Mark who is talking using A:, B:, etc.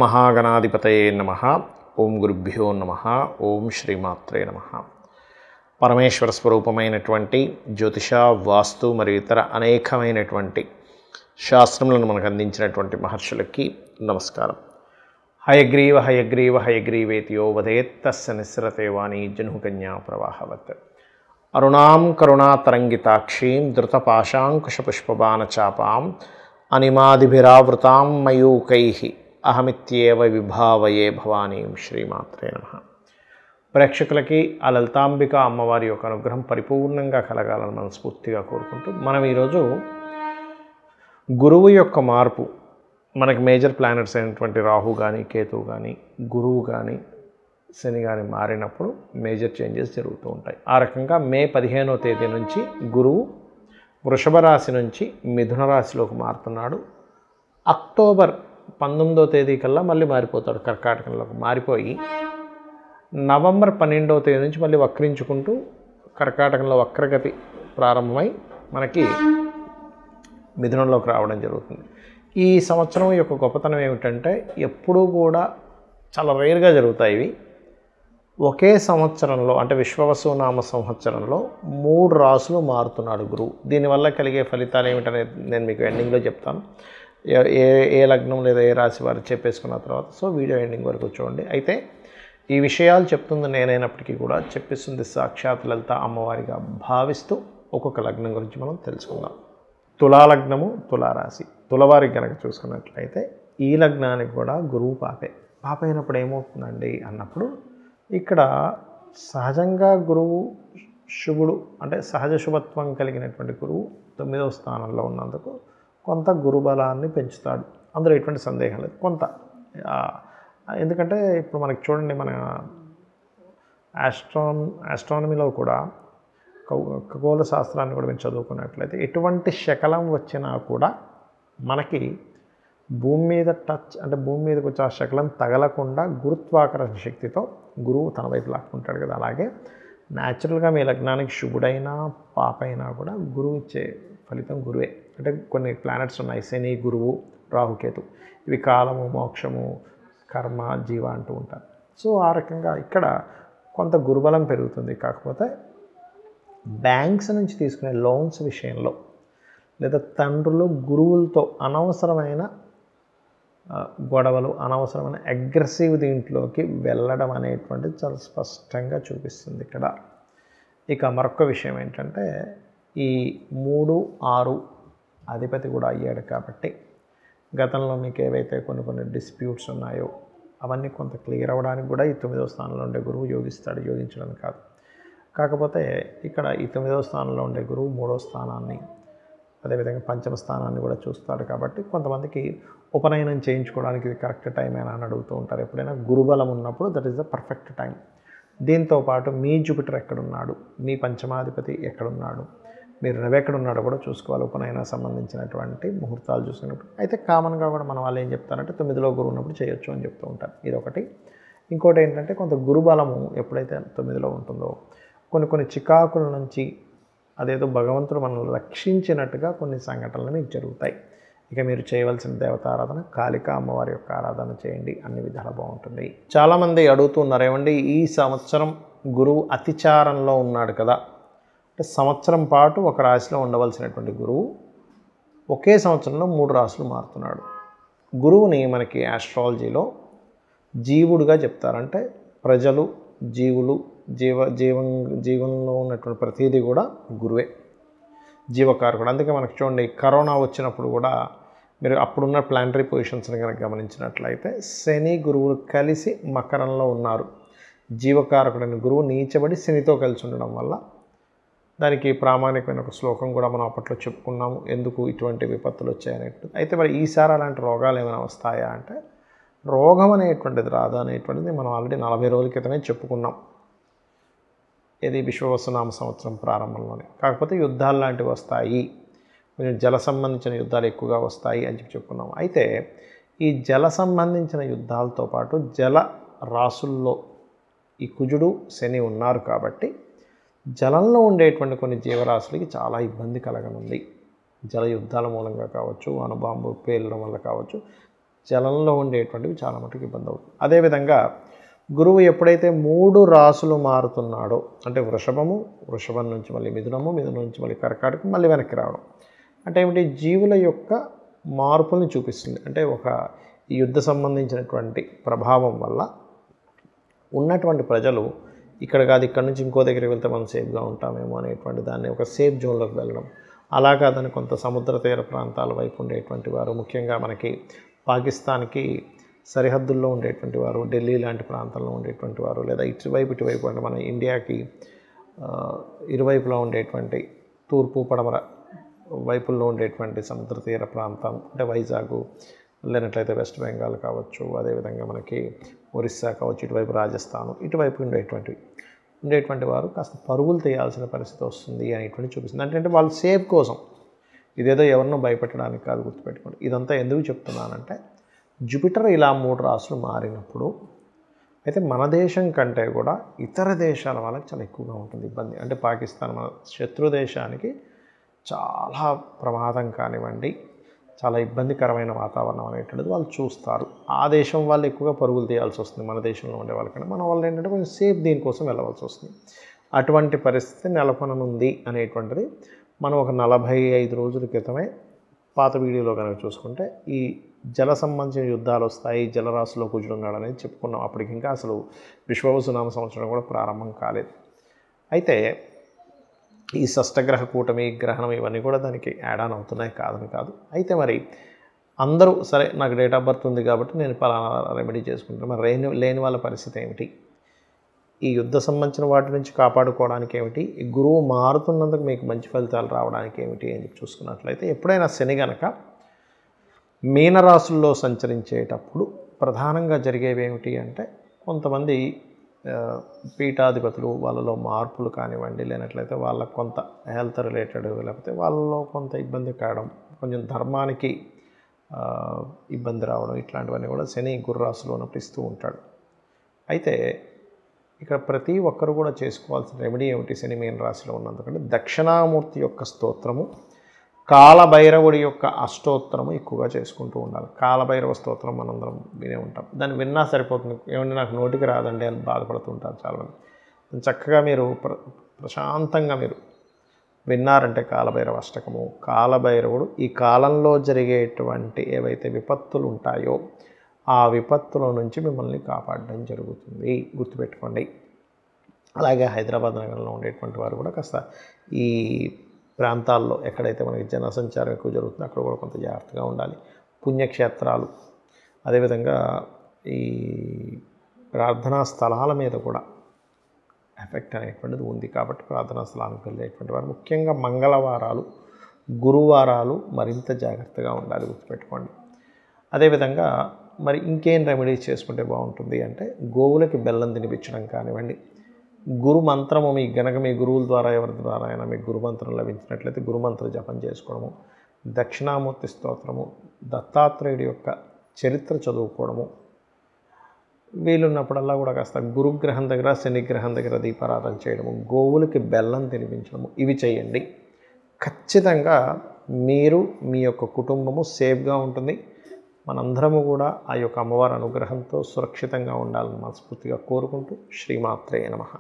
A: మహాగణాధిపతయే నమః. ఓం గురుభ్యో నమః. ఓం శ్రీమాత్రే నమః. పరమేశ్వర స్వరూపమైనటువంటి జ్యోతిష, వాస్తు మరియు ఇతర అనేకమైనటువంటి శాస్త్రములను మనకు అందించినటువంటి మహర్షులకి నమస్కారం. హయగ్రీవ హయగ్రీవ హయగ్రీవేతి యో వదేత్ తస్య నిస్సరతే వాణి జహ్నుకన్యా ప్రవాహవత్. అరుణాం కరుణాతరంగితాక్షీం ధృతపాశాంకుశపుష్పబాణచాపాం అనిమాదిభిరావృతాం మయూకైః అహమిత్యేవ విభావయే భవానీం. శ్రీమాత్రే నమః. ప్రేక్షకులకి ఆ లలితాంబిక అమ్మవారి యొక్క అనుగ్రహం పరిపూర్ణంగా కలగాలని మనస్ఫూర్తిగా కోరుకుంటూ మనం ఈరోజు గురువు యొక్క మార్పు, మనకి మేజర్ ప్లానెట్స్ అయినటువంటి రాహు కానీ, కేతు కానీ, గురువు కానీ, శని కానీ మారినప్పుడు మేజర్ చేంజెస్ జరుగుతూ ఉంటాయి. ఆ రకంగా మే 15వ తేదీ నుంచి గురువు వృషభ రాశి నుంచి మిథున రాశిలోకి మారుతున్నాడు. అక్టోబర్ 19వ తేదీ కల్లా మళ్ళీ మారిపోతాడు, కర్కాటకంలోకి మారిపోయి నవంబర్ 12వ తేదీ నుంచి మళ్ళీ వక్రించుకుంటూ కర్కాటకంలో వక్రగతి ప్రారంభమై మనకి మిథునంలోకి రావడం జరుగుతుంది. ఈ సంవత్సరం యొక్క గొప్పతనం ఏమిటంటే ఎప్పుడూ కూడా చాలా రేర్గా జరుగుతాయి ఇవి. ఒకే సంవత్సరంలో అంటే విశ్వవసునామ సంవత్సరంలో 3 రాసులు మారుతున్నాడు గురువు. దీనివల్ల కలిగే ఫలితాలు ఏమిటనేది నేను మీకు ఎండింగ్లో చెప్తాను. ఏ లగ్నం లేదా ఏ రాశి వారు చెప్పేసుకున్న తర్వాత సో వీడియో ఎండింగ్ వరకు చూడండి. అయితే ఈ విషయాలు చెప్తుంది నేనైనప్పటికీ కూడా చెప్పిస్తుంది సాక్షాత్ లలిత అమ్మవారిగా భావిస్తూ ఒక్కొక్క లగ్నం గురించి మనం తెలుసుకుందాం. తులాలగ్నము, తులారాశి. తులవారికి కనుక చూసుకున్నట్లయితే ఈ లగ్నానికి కూడా గురువు పాపే. పాప అయినప్పుడు ఏమవుతుందండి అన్నప్పుడు ఇక్కడ సహజంగా గురువు శుభుడు అంటే సహజ శుభత్వం కలిగినటువంటి గురువు 9వ స్థానంలో ఉన్నందుకు కొంత గురుబలాన్ని పెంచుతాడు. అందులో ఎటువంటి సందేహం లేదు. కొంత ఎందుకంటే ఇప్పుడు మనకి చూడండి, మన ఆస్ట్రానమీలో కూడా ఖగోళ శాస్త్రాన్ని కూడా మేము చదువుకున్నట్లయితే ఎటువంటి శకలం వచ్చినా కూడా మనకి భూమి మీద టచ్ అంటే భూమి మీదకి వచ్చే ఆ శకలం తగలకుండా గురుత్వాకర్షణ శక్తితో గురువు తన వైపు లాక్కుంటాడు కదా. అలాగే న్యాచురల్గా మీ లగ్నానికి శుభుడైనా పాపైనా కూడా గురువు ఇచ్చే ఫలితం గురువే. అంటే కొన్ని ప్లానెట్స్ ఉన్నాయి, శని, గురువు, రాహుకేతు, ఇవి కాలము, మోక్షము, కర్మ, జీవ అంటూ ఉంటారు. సో ఆ రకంగా ఇక్కడ కొంత గురుబలం పెరుగుతుంది. కాకపోతే బ్యాంక్స్ నుంచి తీసుకునే లోన్స్ విషయంలో లేదా తండ్రులు గురువులతో అనవసరమైన గొడవలు, అనవసరమైన అగ్రెసివ్ దీంట్లోకి వెళ్ళడం అనేటువంటిది చాలా స్పష్టంగా చూపిస్తుంది ఇక్కడ. ఇక మరొక విషయం ఏంటంటే ఈ 3, 6 అధిపతి కూడా అయ్యాడు కాబట్టి గతంలో మీకు ఏవైతే కొన్ని డిస్ప్యూట్స్ ఉన్నాయో అవన్నీ కొంత క్లియర్ అవ్వడానికి కూడా ఈ 9వ స్థానంలో ఉండే గురువు యోగిస్తాడు. యోగించడం కాదు, కాకపోతే ఇక్కడ ఈ 9వ స్థానంలో ఉండే గురువు 3వ స్థానాన్ని అదేవిధంగా 5వ స్థానాన్ని కూడా చూస్తాడు. కాబట్టి కొంతమందికి ఉపనయనం చేయించుకోవడానికి ఇది కరెక్ట్ టైం అయినా అని అడుగుతూ ఉంటారు. ఎప్పుడైనా గురుబలం ఉన్నప్పుడు that is the perfect time. దీంతోపాటు మీ జూపిటర్ ఎక్కడున్నాడు, మీ పంచమాధిపతి ఎక్కడున్నాడు, మీరు రవి ఎక్కడున్నాడో కూడా చూసుకోవాలి. ఉపనయన సంబంధించినటువంటి ముహూర్తాలు చూసుకున్నప్పుడు అయితే కామన్గా కూడా మన వాళ్ళు ఏం చెప్తారంటే 9లో గురువు ఉన్నప్పుడు చేయొచ్చు అని చెప్తూ ఉంటారు. ఇదొకటి. ఇంకోటి ఏంటంటే కొంత గురుబలము ఎప్పుడైతే 9లో ఉంటుందో కొన్ని చికాకుల నుంచి అదేదో భగవంతుడు మనల్ని రక్షించినట్టుగా కొన్ని సంఘటనలు మీకు జరుగుతాయి. ఇక మీరు చేయవలసిన దేవతారాధన కాళికా అమ్మవారి యొక్క ఆరాధన చేయండి, అన్ని విధాలు బాగుంటుంది. చాలామంది అడుగుతున్నారు, ఏమండి ఈ సంవత్సరం గురువు అతిచారంలో ఉన్నాడు కదా, అంటే సంవత్సరం పాటు ఒక రాశిలో ఉండవలసినటువంటి గురువు ఒకే సంవత్సరంలో 3 రాశులు మారుతున్నాడు. గురువుని మనకి ఆస్ట్రాలజీలో జీవుడుగా చెప్తారంటే ప్రజలు, జీవులు, జీవంలో ఉన్నటువంటి ప్రతిదీ కూడా గురువే, జీవకారకుడు. అందుకే మనకు చూడండి కరోనా వచ్చినప్పుడు కూడా మీరు అప్పుడున్న ప్లానటరీ పొజిషన్స్ని కనుక గమనించినట్లయితే శని, గురువులు కలిసి మకరంలో ఉన్నారు. జీవకారకుడైన గురువు నీచబడి శనితో కలిసి ఉండడం వల్ల దానికి ప్రామాణికమైన ఒక శ్లోకం కూడా మనం అప్పట్లో చెప్పుకున్నాము, ఎందుకు ఇటువంటి విపత్తులు వచ్చాయనేటువంటి. అయితే మరి ఈసారి అలాంటి రోగాలు ఏమైనా వస్తాయా అంటే రోగం అనేటువంటిది రాదా అనేటువంటిది మనం ఆల్రెడీ 40 రోజుల క్రితమే చెప్పుకున్నాం. ఇది విశ్వవసునామ సంవత్సరం ప్రారంభంలోనే. కాకపోతే యుద్ధాలు లాంటివి వస్తాయి, కొంచెం జల సంబంధించిన యుద్ధాలు ఎక్కువగా వస్తాయి అని చెప్పుకున్నాం. అయితే ఈ జల సంబంధించిన యుద్ధాలతో పాటు జల రాసుల్లో ఈ కుజుడు, శని ఉన్నారు కాబట్టి జలంలో ఉండేటువంటి కొన్ని జీవరాశులకి చాలా ఇబ్బంది కలగనుంది. జల యుద్ధాల మూలంగా కావచ్చు, అణుబాంబు పేలడం వల్ల కావచ్చు, చలనంలో ఉండేటువంటివి చాలా మటుకు ఇబ్బంది అవుతుంది. అదేవిధంగా గురువు ఎప్పుడైతే 3 రాసులు మారుతున్నాడో, అంటే వృషభం నుంచి మళ్ళీ మిథునం నుంచి మళ్ళీ కర్కాటకం, మళ్ళీ వెనక్కి రావడం అంటే ఏమిటి, జీవుల యొక్క మార్పుల్ని చూపిస్తుంది. అంటే ఒక యుద్ధ సంబంధించినటువంటి ప్రభావం వల్ల ఉన్నటువంటి ప్రజలు ఇక్కడ కాదు, ఇక్కడ నుంచి ఇంకో దగ్గరికి వెళ్తే మనం సేఫ్గా ఉంటామేమో అనేటువంటి దాన్ని ఒక సేఫ్ జోన్లోకి వెళ్ళడం. అలా కాదని కొంత సముద్ర తీర ప్రాంతాల వైపు ఉండేటువంటి వారు, ముఖ్యంగా మనకి పాకిస్తాన్కి సరిహద్దుల్లో ఉండేటువంటి వారు, ఢిల్లీ లాంటి ప్రాంతాల్లో ఉండేటువంటి వారు, లేదా ఇటువైపు అంటే మన ఇండియాకి ఇరువైపులా ఉండేటువంటి తూర్పు పడమర వైపుల్లో ఉండేటువంటి సముద్ర తీర ప్రాంతం అంటే వైజాగ్, లేనట్లయితే వెస్ట్ బెంగాల్ కావచ్చు, అదేవిధంగా మనకి ఒరిస్సా కావచ్చు, ఇటువైపు రాజస్థాన్, ఇటువైపు ఉండేటువంటి వారు కాస్త పరుగులు తీయాల్సిన పరిస్థితి వస్తుంది అనేటువంటి చూపిస్తుంది. అంటే వాళ్ళు సేఫ్ కోసం, ఇదేదో ఎవరినో భయపెట్టడానికి కాదు, గుర్తుపెట్టుకోండి. ఇదంతా ఎందుకు చెప్తున్నానంటే జూపిటర్ ఇలా 3 రాసులు మారినప్పుడు అయితే మన దేశం కంటే కూడా ఇతర దేశాల వాళ్ళకి చాలా ఎక్కువగా ఉంటుంది ఇబ్బంది. అంటే పాకిస్తాన్ మన శత్రు దేశానికి చాలా ప్రమాదం కానివ్వండి, చాలా ఇబ్బందికరమైన వాతావరణం అనేటువంటిది వాళ్ళు చూస్తారు. ఆ దేశం వాళ్ళు ఎక్కువగా పరుగులు తీయాల్సి వస్తుంది మన దేశంలో ఉండే వాళ్ళకన్నా. మన వాళ్ళు ఏంటంటే కొంచెం సేఫ్ దీనికోసం వెళ్ళవలసి వస్తుంది. అటువంటి పరిస్థితి నెలకొననుంది అనేటువంటిది మనం ఒక 45 రోజుల క్రితమే పాత వీడియోలో కనుక చూసుకుంటే ఈ జల సంబంధించిన యుద్ధాలు వస్తాయి, జలరాశిలో కుజుడున్నాడు అనేది చెప్పుకున్నాం. అప్పటికి ఇంకా అసలు విశ్వవసునామ సంవత్సరం కూడా ప్రారంభం కాలేదు. అయితే ఈ షష్టగ్రహ కూటమి, గ్రహణం ఇవన్నీ కూడా దానికి యాడ్ ఆన్ అవుతున్నాయి, కాదని కాదు. అయితే మరి అందరూ సరే నాకు డేట్ ఆఫ్ బర్త్ ఉంది కాబట్టి నేను పలానా రెమెడీ చేసుకుంటాను, మరి లేని వాళ్ళ పరిస్థితి ఏమిటి, ఈ యుద్ధ సంబంధించిన వాటి నుంచి కాపాడుకోవడానికి ఏమిటి, ఈ గురువు మారుతున్నందుకు మీకు మంచి ఫలితాలు రావడానికి ఏమిటి అని చూసుకున్నట్లయితే, ఎప్పుడైనా శని గనక మీనరాశుల్లో సంచరించేటప్పుడు ప్రధానంగా జరిగేవి ఏమిటి అంటే కొంతమంది పీఠాధిపతులు వాళ్ళలో మార్పులు కానివ్వండి, లేనట్లయితే వాళ్ళకు కొంత హెల్త్ రిలేటెడ్, లేకపోతే వాళ్ళలో కొంత ఇబ్బంది కావడం, కొంచెం ధర్మానికి ఇబ్బంది రావడం, ఇట్లాంటివన్నీ కూడా శని గుర్రాశిలో ఉన్నప్పుడు ఇస్తూ ఉంటాడు. అయితే ఇక్కడ ప్రతి ఒక్కరు కూడా చేసుకోవాల్సిన రెమెడీ ఏమిటి శని మీన రాశిలో ఉన్నందుకంటే దక్షిణామూర్తి యొక్క స్తోత్రము, కాలభైరవుడి యొక్క అష్టోత్తరము ఎక్కువగా చేసుకుంటూ ఉండాలి. కాలభైరవ స్తోత్రం మనందరం వినే ఉంటాం, దాన్ని విన్నా సరిపోతుంది. ఏమంటే నాకు నోటికి రాదండి అని బాధపడుతుంటారు చాలామంది. చక్కగా మీరు ప్రశాంతంగా మీరు విన్నారంటే కాలభైరవ అష్టకము, కాలభైరవుడు ఈ కాలంలో జరిగేటువంటి ఏవైతే విపత్తులు ఉంటాయో ఆ విపత్తుల నుంచి మిమ్మల్ని కాపాడడం జరుగుతుంది, గుర్తుపెట్టుకోండి. అలాగే హైదరాబాద్ నగరంలో ఉండేటువంటి వారు కూడా కాస్త ఈ ప్రాంతాల్లో ఎక్కడైతే మనకి జనసంచారం ఎక్కువ జరుగుతుందో అక్కడ కూడా కొంత జాగ్రత్తగా ఉండాలి. పుణ్యక్షేత్రాలు, అదేవిధంగా ఈ ప్రార్థనా స్థలాల మీద కూడా ఎఫెక్ట్ అనేటువంటిది ఉంది కాబట్టి ప్రార్థనా స్థలానికి వెళ్ళేటువంటి వారు ముఖ్యంగా మంగళవారాలు, గురువారాలు మరింత జాగ్రత్తగా ఉండాలి, గుర్తుపెట్టుకోండి. అదేవిధంగా మరి ఇంకేం రెమెడీస్ చేసుకుంటే బాగుంటుంది అంటే గోవులకి బెల్లం తినిపించడం కానివ్వండి, గురు మంత్రము మీకు గనక మీ గురువుల ద్వారా ఎవరి ద్వారా అయినా మీకు గురుమంత్రం లభించినట్లయితే గురుమంత్ర జపం చేసుకోవడము, దక్షిణామూర్తి స్తోత్రము, దత్తాత్రేయుడి యొక్క చరిత్ర చదువుకోవడము, వీలున్నప్పుడల్లా కూడా కాస్త గురుగ్రహం దగ్గర శనిగ్రహం దగ్గర దీపారాధన చేయడము, గోవులకి బెల్లం తినిపించడము, ఇవి చేయండి. ఖచ్చితంగా మీరు మీ యొక్క కుటుంబము సేఫ్గా ఉంటుంది. మనందరము కూడా ఆ యొక్క అమ్మవారి అనుగ్రహంతో సురక్షితంగా ఉండాలని మనస్ఫూర్తిగా కోరుకుంటూ శ్రీమాత్రే నమః.